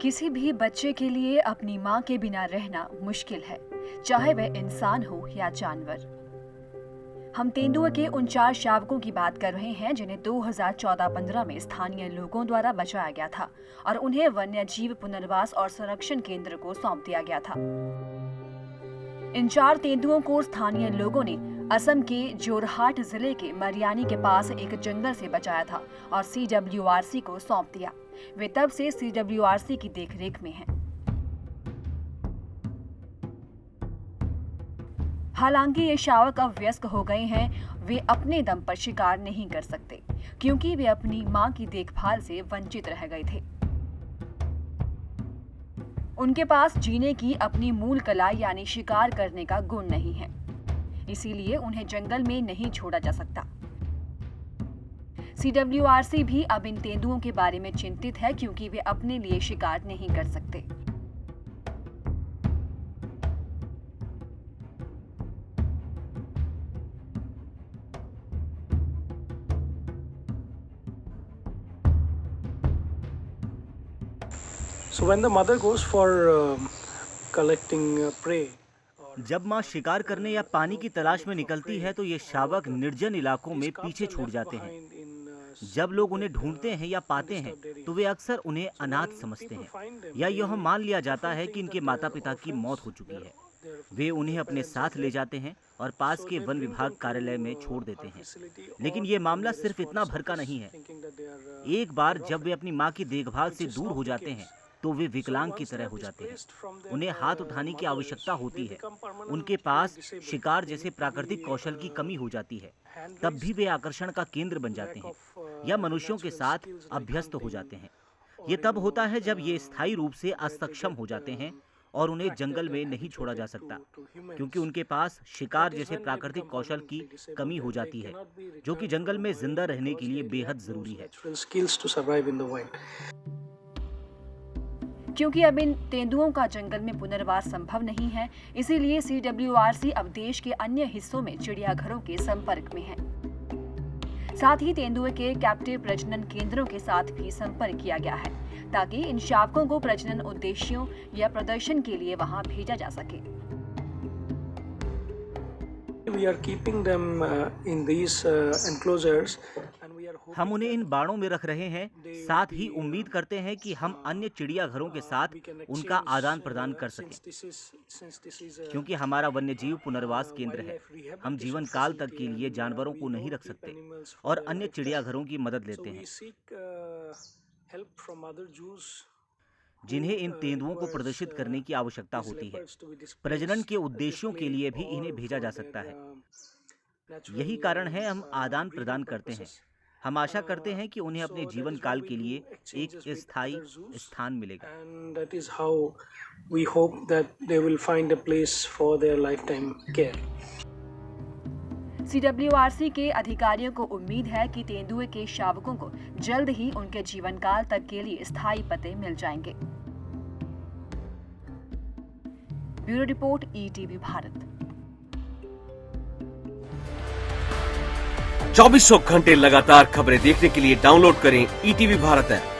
किसी भी बच्चे के लिए अपनी माँ के बिना रहना मुश्किल है, चाहे वह इंसान हो या जानवर। हम तेंदुए के उन 4 शावकों की बात कर रहे हैं जिन्हें 2014-15 में स्थानीय लोगों द्वारा बचाया गया था और उन्हें वन्यजीव पुनर्वास और संरक्षण केंद्र को सौंप दिया गया था। इन 4 तेंदुओं को स्थानीय लोगों ने असम के जोरहाट जिले के मरियानी के पास एक जंगल से बचाया था और CWRC को सौंप दिया। वे तब से CWRC की देखरेख में हैं। हालांकि ये शावक अब वयस्क हो गए हैं। वे अपने दम पर शिकार नहीं कर सकते क्योंकि वे अपनी मां की देखभाल से वंचित रह गए थे। उनके पास जीने की अपनी मूल कला यानी शिकार करने का गुण नहीं है, इसीलिए उन्हें जंगल में नहीं छोड़ा जा सकता। CWRC भी अब इन तेंदुओं के बारे में चिंतित है क्योंकि वे अपने लिए शिकार नहीं कर सकते। So when the mother goes for collecting prey, जब माँ शिकार करने या पानी की तलाश में निकलती है तो ये शावक निर्जन इलाकों में पीछे छूट जाते हैं। जब लोग उन्हें ढूंढते हैं या पाते हैं तो वे अक्सर उन्हें अनाथ समझते हैं या यह मान लिया जाता है कि इनके माता पिता की मौत हो चुकी है। वे उन्हें अपने साथ ले जाते हैं और पास के वन विभाग कार्यालय में छोड़ देते हैं। लेकिन ये मामला सिर्फ इतना भर का नहीं है। एक बार जब वे अपनी माँ की देखभाल से दूर हो जाते हैं तो वे विकलांग की तरह हो जाते हैं। उन्हें हाथ उठाने की आवश्यकता होती है। उनके पास शिकार जैसे प्राकृतिक कौशल की कमी हो जाती है। तब भी वे आकर्षण का केंद्र बन जाते हैं या मनुष्यों के साथ अभ्यस्त हो जाते हैं। ये तब होता है जब ये स्थायी रूप से असक्षम हो जाते हैं और उन्हें जंगल में नहीं छोड़ा जा सकता क्योंकि उनके पास शिकार जैसे प्राकृतिक कौशल की कमी हो जाती है, जो कि जंगल में जिंदा रहने के लिए बेहद जरूरी है। क्योंकि अब इन तेंदुओं का जंगल में पुनर्वास संभव नहीं है, इसीलिए CWRC अब देश के अन्य हिस्सों में चिड़ियाघरों के संपर्क में है। साथ ही तेंदुए के कैप्टिव प्रजनन केंद्रों के साथ भी संपर्क किया गया है ताकि इन शावकों को प्रजनन उद्देश्यों या प्रदर्शन के लिए वहां भेजा जा सके। We are keeping them in these enclosures and we are hoping हम उन्हें इन बाड़ों में रख रहे हैं। साथ ही उम्मीद करते हैं कि हम अन्य चिड़ियाघरों के साथ उनका आदान प्रदान कर सकें क्योंकि हमारा वन्यजीव पुनर्वास केंद्र है। हम जीवन काल तक के लिए जानवरों को नहीं रख सकते और अन्य चिड़ियाघरों की मदद लेते हैं जिन्हें इन तेंदुओं को प्रदर्शित करने की आवश्यकता होती है। प्रजनन के उद्देश्यों के लिए भी इन्हें भेजा जा सकता है। यही कारण है हम आदान प्रदान करते हैं। हम आशा करते हैं कि उन्हें अपने जीवन काल के लिए एक स्थायी स्थान मिलेगा। CWRC के अधिकारियों को उम्मीद है कि तेंदुए के शावकों को जल्द ही उनके जीवन काल तक के लिए स्थायी पते मिल जाएंगे। Bureau report ETV Bharat. 24 घंटे लगातार खबरें देखने के लिए डाउनलोड करें ETV भारत ऐप।